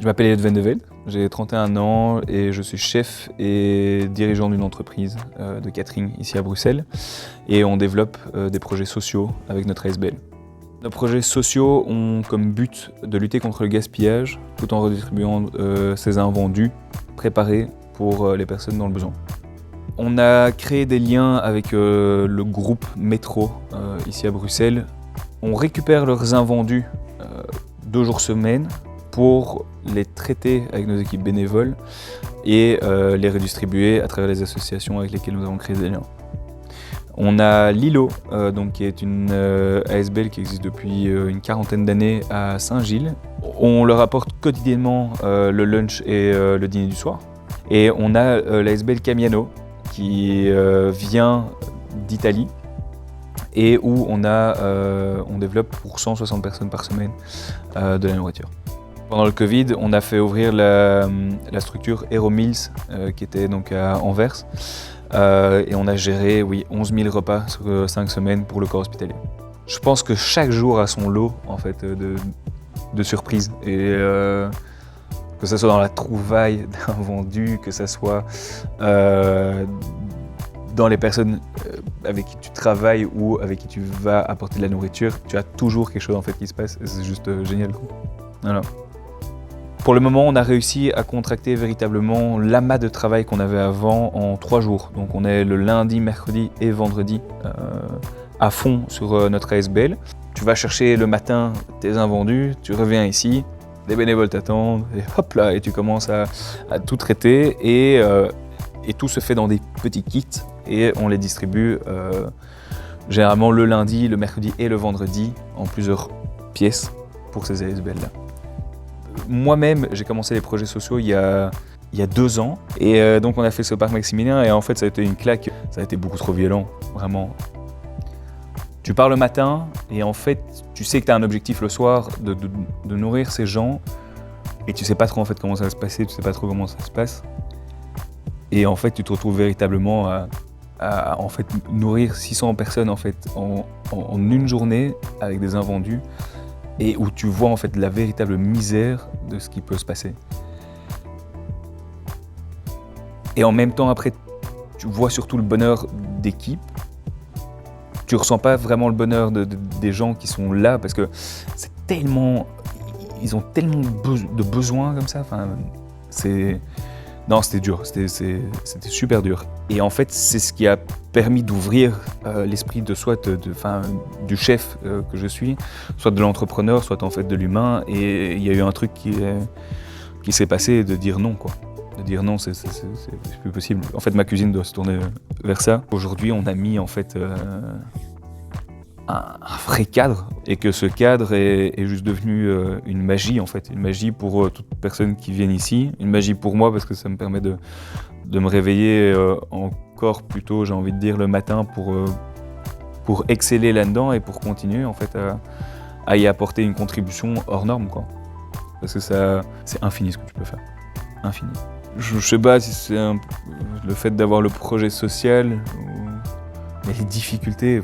m'appelle Ed Vendeveld, j'ai 31 ans et je suis chef et dirigeant d'une entreprise de catering ici à Bruxelles. Et on développe des projets sociaux avec notre ASBL. Nos projets sociaux ont comme but de lutter contre le gaspillage tout en redistribuant ces invendus préparés pour les personnes dans le besoin. On a créé des liens avec le groupe Métro ici à Bruxelles. On récupère leurs invendus 2 jours semaine pour les traiter avec nos équipes bénévoles et les redistribuer à travers les associations avec lesquelles nous avons créé des liens. On a Lilo, qui est une ASBL qui existe depuis une 40aine d'années à Saint-Gilles. On leur apporte quotidiennement le lunch et le dîner du soir. Et on a l'ASBL Camiano qui vient d'Italie et où on développe pour 160 personnes par semaine de la nourriture. Pendant le Covid, on a fait ouvrir la structure Hero Meals qui était donc à Anvers. Et on a géré 11 000 repas sur 5 semaines pour le corps hospitalier. Je pense que chaque jour a son lot en fait, de surprises. Et que ce soit dans la trouvaille d'un vendu, que ce soit dans les personnes avec qui tu travailles ou avec qui tu vas apporter de la nourriture, tu as toujours quelque chose en fait, qui se passe. C'est juste génial. Voilà. Pour le moment, on a réussi à contracter véritablement l'amas de travail qu'on avait avant en 3 jours. Donc on est le lundi, mercredi et vendredi à fond sur notre ASBL. Tu vas chercher le matin tes invendus, tu reviens ici, les bénévoles t'attendent et hop là, et tu commences à tout traiter et tout se fait dans des petits kits et on les distribue généralement le lundi, le mercredi et le vendredi en plusieurs pièces pour ces ASBL-là. Moi-même, j'ai commencé les projets sociaux il y a 2 ans et donc on a fait ce parc Maximilien et en fait ça a été une claque, ça a été beaucoup trop violent, vraiment. Tu pars le matin et en fait tu sais que tu as un objectif le soir de nourrir ces gens et tu sais pas trop en fait comment ça va se passer, tu sais pas trop comment ça se passe et en fait tu te retrouves véritablement à en fait nourrir 600 personnes en fait en une journée avec des invendus. Et où tu vois en fait la véritable misère de ce qui peut se passer. Et en même temps après, tu vois surtout le bonheur d'équipe. Tu ressens pas vraiment le bonheur des gens qui sont là parce que c'est tellement, ils ont tellement de besoins comme ça. Enfin, non, c'était dur, c'était super dur. Et en fait, c'est ce qui a permis d'ouvrir l'esprit de soit du chef que je suis, soit de l'entrepreneur, soit en fait de l'humain. Et il y a eu un truc qui s'est passé de dire non, quoi. De dire non, c'est plus possible. En fait, ma cuisine doit se tourner vers ça. Aujourd'hui, on a mis en fait un vrai cadre et que ce cadre est juste devenu une magie en fait, une magie pour toute personne qui vient ici, une magie pour moi parce que ça me permet de me réveiller encore plus tôt, j'ai envie de dire, le matin pour exceller là-dedans et pour continuer en fait à y apporter une contribution hors norme, quoi. Parce que c'est infini ce que tu peux faire, infini. Je sais pas si c'est le fait d'avoir le projet social. Mais les difficultés,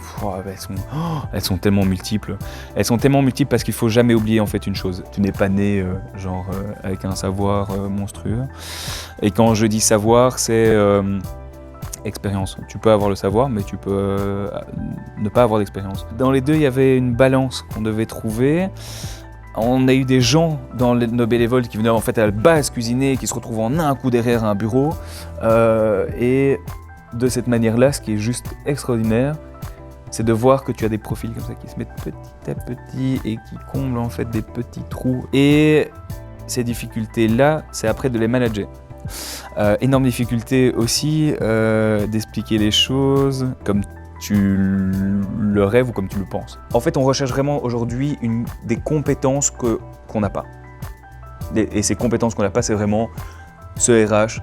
elles sont tellement multiples. Elles sont tellement multiples parce qu'il ne faut jamais oublier en fait une chose. Tu n'es pas né avec un savoir monstrueux. Et quand je dis savoir, c'est expérience. Tu peux avoir le savoir, mais tu peux ne pas avoir d'expérience. Dans les deux, il y avait une balance qu'on devait trouver. On a eu des gens dans nos bénévoles qui venaient en fait à la base cuisiner, qui se retrouvent en un coup derrière un bureau. Et de cette manière-là, ce qui est juste extraordinaire, c'est de voir que tu as des profils comme ça qui se mettent petit à petit et qui comblent en fait des petits trous. Et ces difficultés-là, c'est après de les manager. Énorme difficulté aussi d'expliquer les choses comme tu le rêves ou comme tu le penses. En fait, on recherche vraiment aujourd'hui des compétences qu'on n'a pas. Et ces compétences qu'on n'a pas, c'est vraiment ce RH,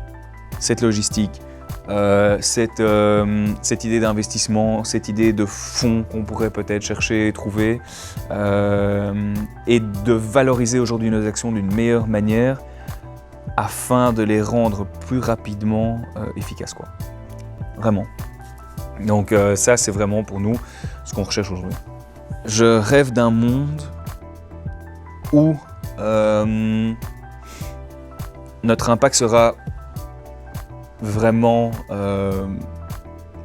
cette logistique, cette idée d'investissement, cette idée de fonds qu'on pourrait peut-être chercher et trouver, et de valoriser aujourd'hui nos actions d'une meilleure manière afin de les rendre plus rapidement efficaces, quoi. Vraiment. Donc ça, c'est vraiment pour nous ce qu'on recherche aujourd'hui. Je rêve d'un monde où notre impact sera vraiment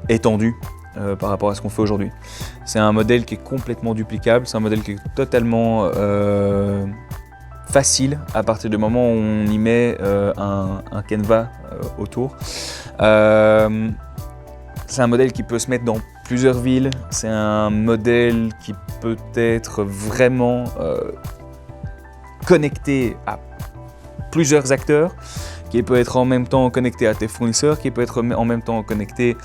étendu par rapport à ce qu'on fait aujourd'hui. C'est un modèle qui est complètement duplicable, c'est un modèle qui est totalement facile à partir du moment où on y met un canevas autour. C'est un modèle qui peut se mettre dans plusieurs villes, c'est un modèle qui peut être vraiment connecté à plusieurs acteurs, qui peut être en même temps connecté à tes fournisseurs, qui peut être en même temps connecté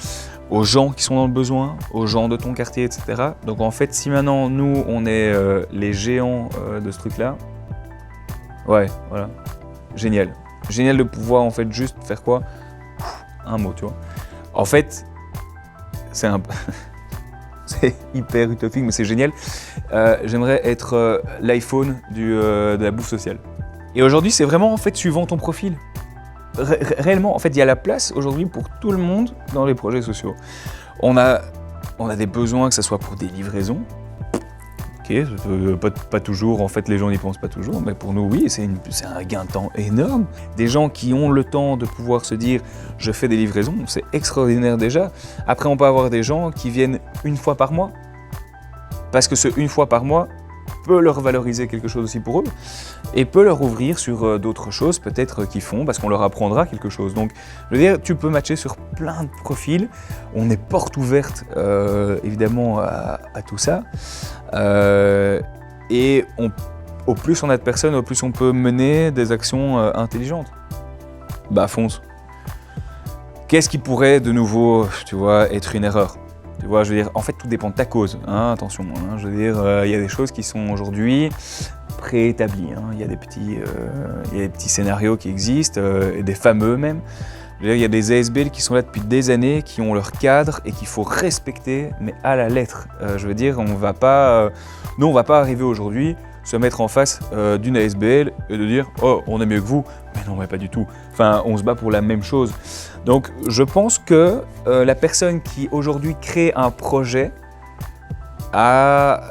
aux gens qui sont dans le besoin, aux gens de ton quartier, etc. Donc en fait, si maintenant nous, on est les géants de ce truc-là, ouais, voilà, génial. Génial de pouvoir en fait juste faire quoi? Un mot, tu vois. En fait, c'est c'est hyper utopique, mais c'est génial. J'aimerais être l'iPhone de la bouffe sociale. Et aujourd'hui, c'est vraiment en fait suivant ton profil. Réellement, en fait, il y a la place aujourd'hui pour tout le monde dans les projets sociaux. On a des besoins, que ce soit pour des livraisons. Ok, pas toujours, en fait, les gens n'y pensent pas toujours, mais pour nous, oui, c'est un gain de temps énorme. Des gens qui ont le temps de pouvoir se dire « je fais des livraisons », c'est extraordinaire déjà. Après, on peut avoir des gens qui viennent une fois par mois, parce que ce une fois par mois peut leur valoriser quelque chose aussi pour eux, et peut leur ouvrir sur d'autres choses peut-être qu'ils font, parce qu'on leur apprendra quelque chose. Donc, je veux dire, tu peux matcher sur plein de profils, on est porte ouverte évidemment à tout ça, et au plus on a de personnes, au plus on peut mener des actions intelligentes. Bah fonce. Qu'est-ce qui pourrait de nouveau, tu vois, être une erreur ? Tu vois, je veux dire, en fait, tout dépend de ta cause, hein, attention. Hein, je veux dire, il y a des choses qui sont aujourd'hui préétablies. Hein, il y a des petits scénarios qui existent, et des fameux même. Je veux dire, il y a des ASBL qui sont là depuis des années, qui ont leur cadre et qu'il faut respecter, mais à la lettre. Je veux dire, nous, on va pas arriver aujourd'hui se mettre en face d'une ASBL et de dire « Oh, on est mieux que vous ». Mais non, mais pas du tout. Enfin, on se bat pour la même chose. Donc, je pense que la personne qui aujourd'hui crée un projet a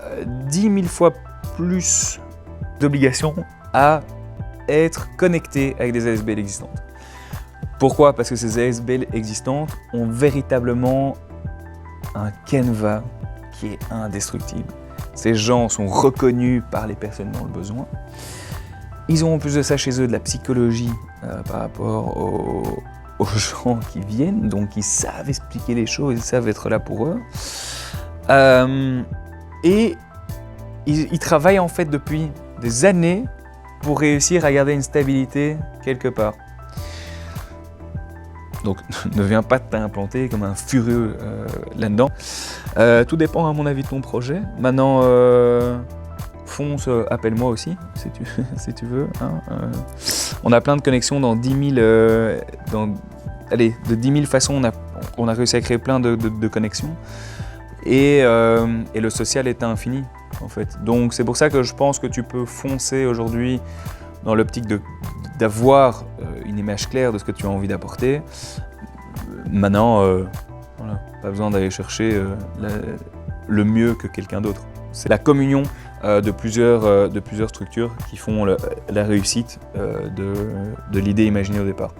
10 000 fois plus d'obligations à être connectée avec des ASBL existantes. Pourquoi ? Parce que ces ASBL existantes ont véritablement un canevas qui est indestructible. Ces gens sont reconnus par les personnes dans le besoin. Ils ont en plus de ça chez eux de la psychologie par rapport aux gens qui viennent, donc ils savent expliquer les choses, ils savent être là pour eux. Et ils travaillent en fait depuis des années pour réussir à garder une stabilité quelque part. Donc ne viens pas t'implanter comme un furieux là-dedans. Tout dépend à mon avis de ton projet. Maintenant, fonce, appelle-moi aussi si tu veux. Hein. On a plein de connexions dans 10 000, de 10 000 façons, on a réussi à créer plein de connexions. Et le social est infini en fait. Donc c'est pour ça que je pense que tu peux foncer aujourd'hui dans l'optique d'avoir une image claire de ce que tu as envie d'apporter. Maintenant, voilà, pas besoin d'aller chercher le mieux que quelqu'un d'autre. C'est la communion de plusieurs structures qui font la réussite de l'idée imaginée au départ.